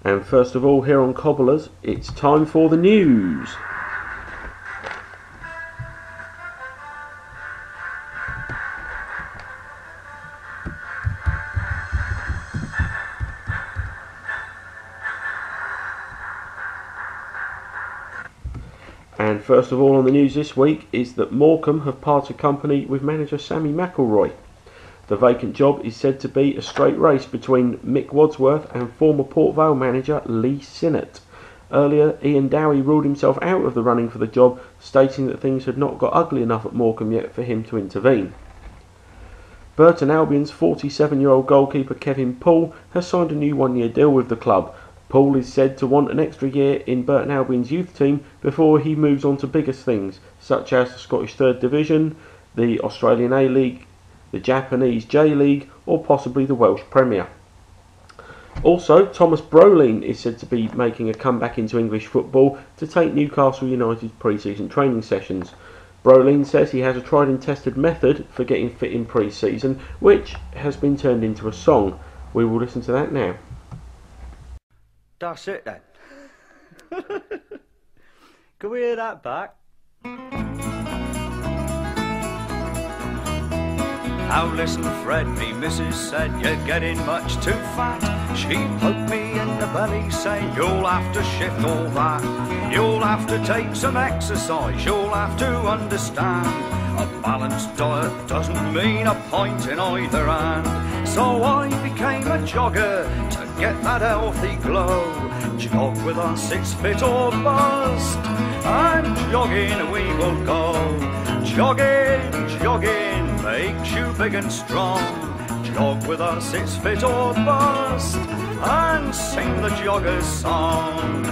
And first of all, here on Cobblers, it's time for the news. And first of all on the news this week is that Morecambe have parted company with manager Sammy McElroy. The vacant job is said to be a straight race between Mick Wadsworth and former Port Vale manager Lee Sinnott. Earlier, Ian Dowie ruled himself out of the running for the job, stating that things had not got ugly enough at Morecambe yet for him to intervene. Burton Albion's 47-year-old goalkeeper Kevin Poole has signed a new one-year deal with the club. Poole is said to want an extra year in Burton Albion's youth team before he moves on to bigger things, such as the Scottish 3rd Division, the Australian A-League, the Japanese J-League, or possibly the Welsh Premier. Also, Thomas Brolin is said to be making a comeback into English football to take Newcastle United's pre-season training sessions. Brolin says he has a tried and tested method for getting fit in pre-season, which has been turned into a song. We will listen to that now. That's it then. Can we hear that back? Now listen Fred, me missus said you're getting much too fat. She poked me in the belly saying you'll have to shift all that. You'll have to take some exercise, you'll have to understand. A balanced diet doesn't mean a pint in either hand. So I became a jogger to get that healthy glow. Jog with us, it's fit or bust, and jogging we will go. Jogging, jogging makes you big and strong. Jog with us, it's fit or bust, and sing the jogger's song.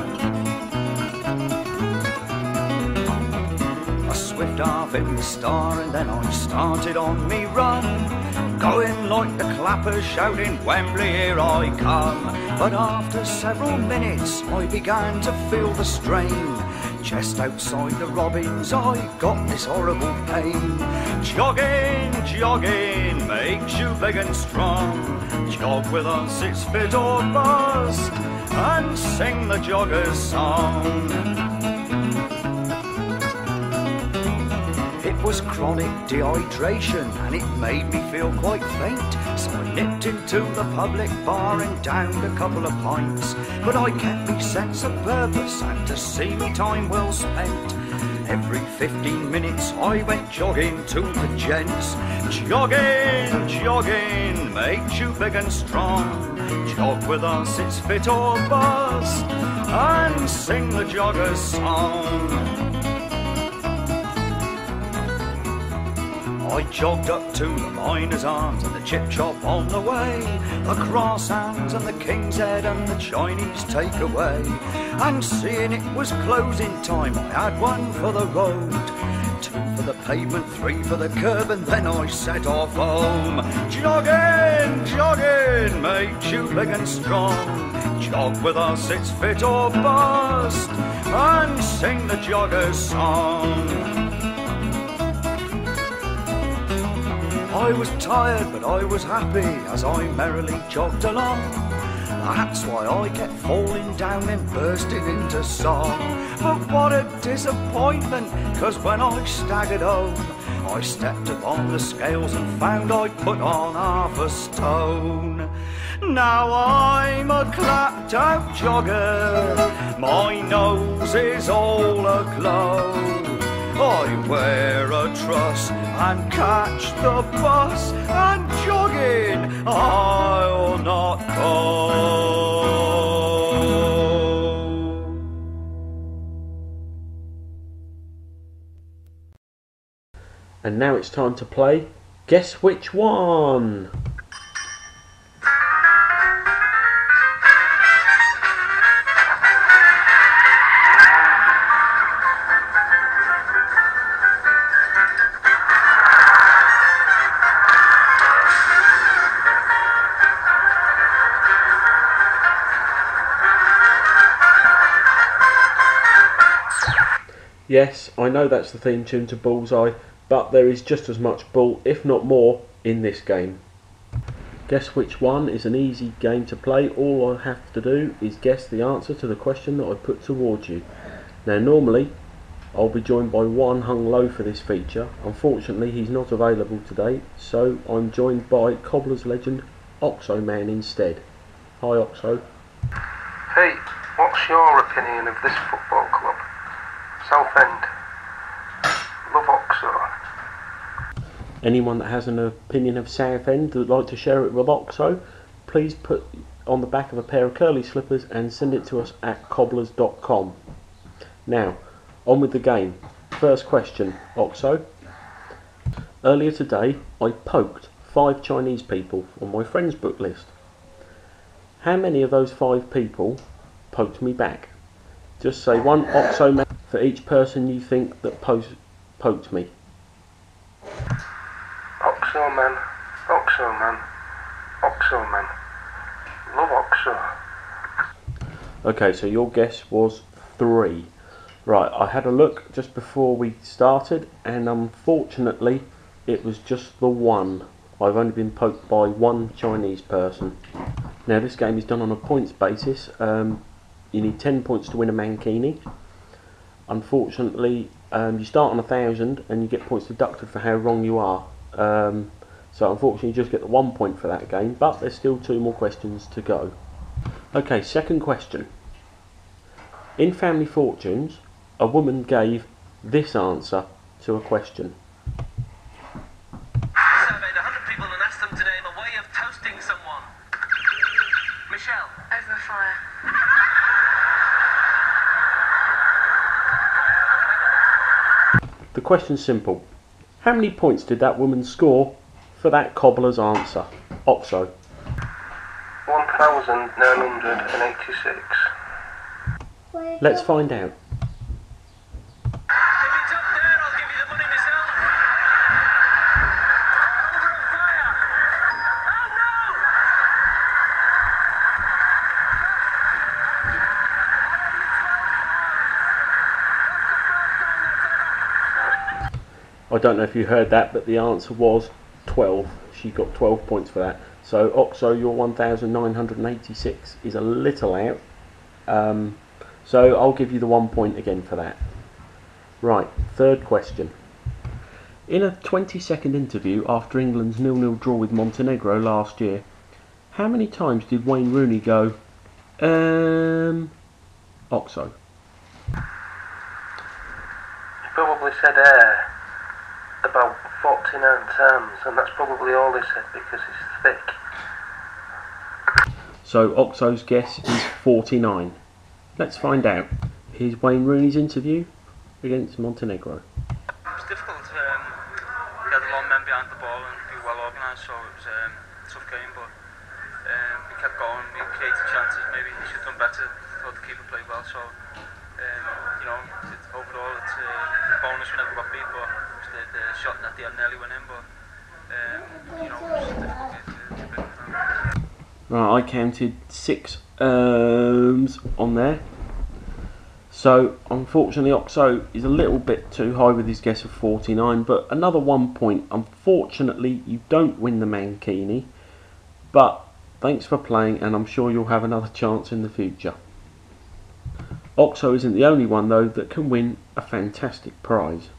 A swift half in the Star and then I started on me run, going like the clappers shouting Wembley here I come. But after several minutes I began to feel the strain. Just outside the Robins I got this horrible pain. Jogging, jogging makes you big and strong. Jog with us, it's fit or bust, and sing the jogger's song. It was chronic dehydration and it made me feel quite faint. So I nipped into the public bar and downed a couple of pints. But I kept me sense of purpose and to see me time well spent. Every 15 minutes I went jogging to the gents. Jogging, jogging makes you big and strong. Jog with us, it's fit or bust, and sing the jogger's song. I jogged up to the Miners' Arms and the Chip Chop on the way, the Croissants and the King's Head and the Chinese takeaway. And seeing it was closing time, I had one for the road, 2 for the pavement, 3 for the curb, and then I set off home. Jogging, jogging makes you big and strong. Jog with us, it's fit or bust, and sing the jogger's song. I was tired, but I was happy as I merrily jogged along. That's why I kept falling down and bursting into song. But what a disappointment, 'cause when I staggered home, I stepped upon the scales and found I'd put on half a stone. Now I'm a clapped out jogger, my nose is all aglow. I wear a truss and catch the bus, and jogging I'll not go. And now it's time to play Guess Which One? Yes, I know that's the theme tune to Bullseye, but there is just as much bull, if not more, in this game. Guess Which One is an easy game to play. All I have to do is guess the answer to the question that I put towards you. Now normally I'll be joined by one hung low for this feature. Unfortunately he's not available today, so I'm joined by Cobblers legend Oxo Man instead. Hi Oxo. Hey, what's your opinion of this football club? Southend. Love Oxo. Anyone that has an opinion of Southend that would like to share it with Oxo, please put on the back of a pair of curly slippers and send it to us at cobblers.com. Now, on with the game. First question, Oxo. Earlier today, I poked 5 Chinese people on my friends book list. How many of those 5 people poked me back? Just say one Oxo Man for each person you think that poked me. Oxo Man, Oxo Man, Oxo Man. Love Oxo. Okay, so your guess was 3. Right, I had a look just before we started, and unfortunately it was just the one. I've only been poked by one Chinese person. Now this game is done on a points basis. You need 10 points to win a mankini. Unfortunately, you start on 1,000 and you get points deducted for how wrong you are. So unfortunately you just get the 1 point for that game, but there's still 2 more questions to go. Okay, second question. In Family Fortunes, a woman gave this answer to a question. Surveyed 100 people and asked them today the way of toasting someone. Michelle. Over fire. The question's simple. How many points did that woman score for that cobbler's answer? Oxo. 1,986. Let's find out. If it's up there, I'll give you the money myself. Over fire. I don't know if you heard that, but the answer was 12. She got 12 points for that. So Oxo, your 1,986 is a little out. So I'll give you the 1 point again for that. Right, third question. In a 20-second interview after England's 0-0 draw with Montenegro last year, how many times did Wayne Rooney go, Oxo? He probably said about 49 times, and that's probably all he said because he's thick. So Oxo's guess is 49. Let's find out. Here's Wayne Rooney's interview against Montenegro. It was difficult. We had a lot of men behind the ball and we were well organised, so it was a tough game, but we kept going, we created chances. Maybe we should have done better. Thought the keeper played well, so overall it's a bonus we never got beat, but the shot at the end nearly went in, but it was difficult. Right, I counted 6 on there. So unfortunately Oxo is a little bit too high with his guess of 49, but another 1 point. Unfortunately you don't win the mankini, but thanks for playing, and I'm sure you'll have another chance in the future. Oxo isn't the only one though that can win a fantastic prize.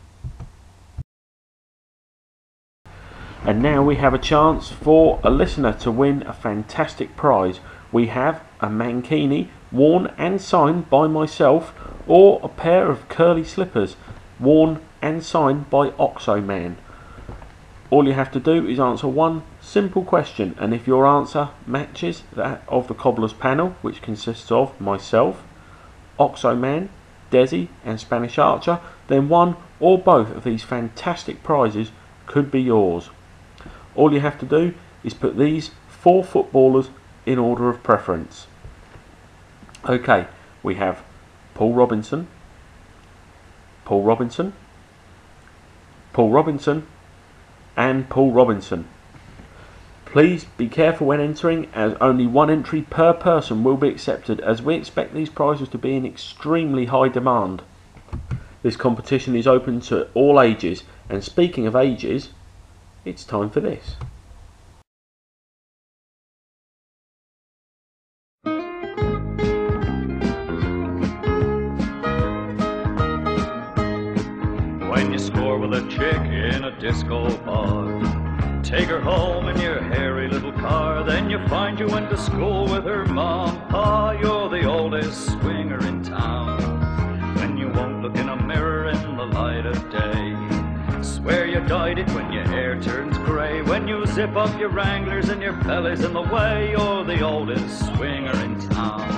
And now we have a chance for a listener to win a fantastic prize. We have a mankini worn and signed by myself, or a pair of curly slippers worn and signed by Oxo Man. All you have to do is answer one simple question, and if your answer matches that of the Cobblers panel, which consists of myself, Oxo Man, Dezzy and Spanish Archer, then one or both of these fantastic prizes could be yours. All you have to do is put these 4 footballers in order of preference. Okay, we have Paul Robinson, Paul Robinson, Paul Robinson and Paul Robinson. Please be careful when entering, as only 1 entry per person will be accepted, as we expect these prizes to be in extremely high demand. This competition is open to all ages, and speaking of ages, it's time for this. war with a chick in a disco bar. Take her home in your hairy little car, then you find you went to school with her mom. Pa, you're the oldest swinger in town. When you won't look in a mirror in the light of day, swear you dyed it when your hair turns grey. When you zip up your Wranglers and your belly's in the way, you're the oldest swinger in town.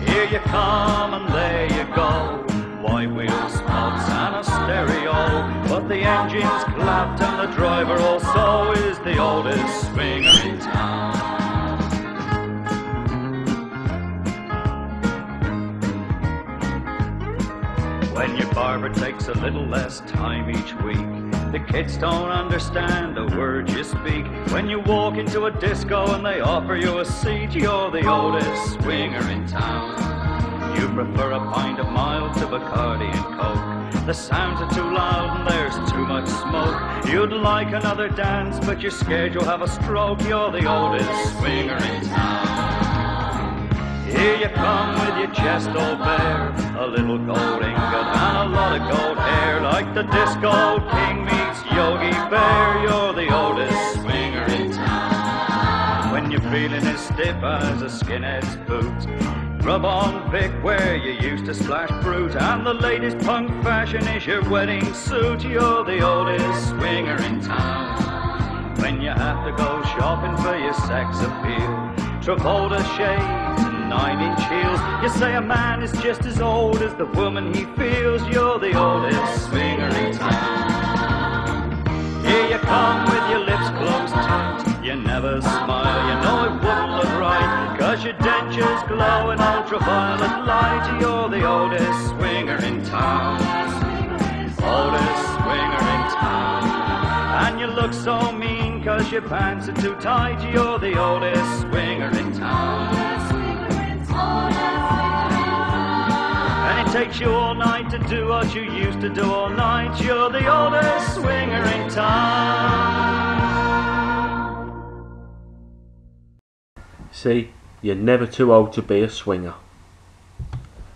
Here you come and there you go, white wheels, smokes and a stereo, but the engine's clapped and the driver also is the oldest swinger in town. When your barber takes a little less time each week, the kids don't understand a word you speak. When you walk into a disco and they offer you a seat, you're the oldest swinger in town. You prefer a pint of mild to Bacardi and Coke. The sounds are too loud and there's too much smoke. You'd like another dance, but you're scared you'll have a stroke. You're the oldest swinger in town. Here you come with your chest all bare, a little gold ingot and a lot of gold hair. Like the disco king meets Yogi Bear, you're the oldest swinger in town. When you're feeling as stiff as a skinhead's boot, rub on Vic where you used to splash fruit, and the latest punk fashion is your wedding suit. You're the oldest swinger in town. When you have to go shopping for your sex appeal, Travolta shades and 9-inch heels, you say a man is just as old as the woman he feels. You're the oldest swinger in town. Here you come with your lips closed tight, you never smile, you know it wouldn't look right, 'cause your dentures glow in ultraviolet light. You're the oldest swinger in town. Oldest swinger in town. And you look so mean 'cause your pants are too tight. You're the oldest swinger in town. And it takes you all night to do what you used to do all night. You're the oldest swinger in town. See, you're never too old to be a swinger.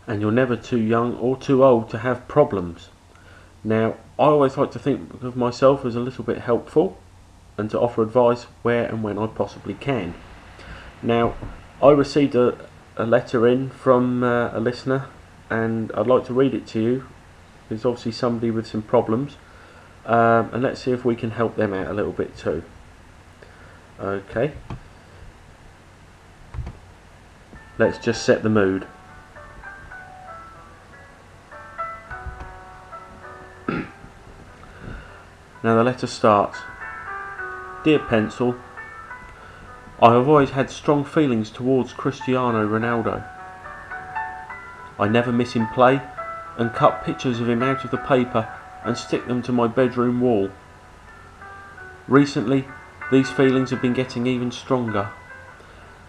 And you're never too young or too old to have problems. Now, I always like to think of myself as a little bit helpful and to offer advice where and when I possibly can. Now, I received a letter in from a listener, and I'd like to read it to you. There's obviously somebody with some problems, and let's see if we can help them out a little bit too. Okay. Let's just set the mood. Now the letter starts. Dear Pencil, I have always had strong feelings towards Cristiano Ronaldo. I never miss him play and cut pictures of him out of the paper and stick them to my bedroom wall. Recently, these feelings have been getting even stronger,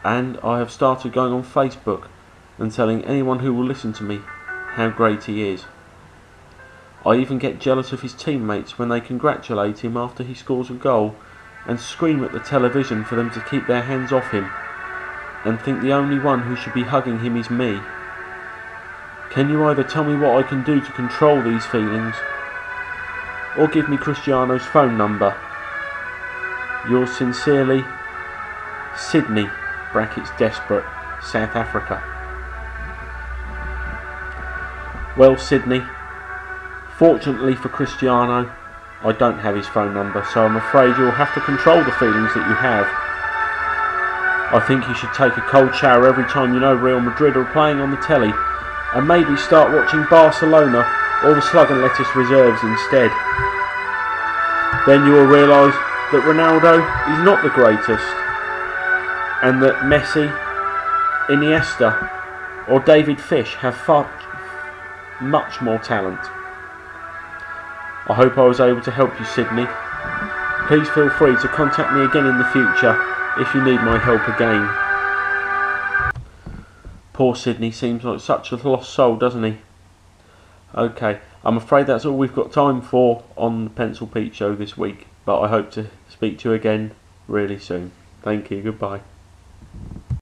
and I have started going on Facebook and telling anyone who will listen to me how great he is. I even get jealous of his teammates when they congratulate him after he scores a goal and scream at the television for them to keep their hands off him, and think the only one who should be hugging him is me. Can you either tell me what I can do to control these feelings, or give me Cristiano's phone number? Yours sincerely, Sydney (desperate), South Africa. Well, Sydney, fortunately for Cristiano, I don't have his phone number, so I'm afraid you'll have to control the feelings that you have. I think you should take a cold shower every time you know Real Madrid are playing on the telly, and maybe start watching Barcelona or the Slug and Lettuce reserves instead. Then you will realise that Ronaldo is not the greatest, and that Messi, Iniesta or David Fish have much more talent. I hope I was able to help you, Sydney. Please feel free to contact me again in the future if you need my help again. Poor Sydney seems like such a lost soul, doesn't he? Okay, I'm afraid that's all we've got time for on the Pencilpete Show this week, but I hope to speak to you again really soon. Thank you, goodbye.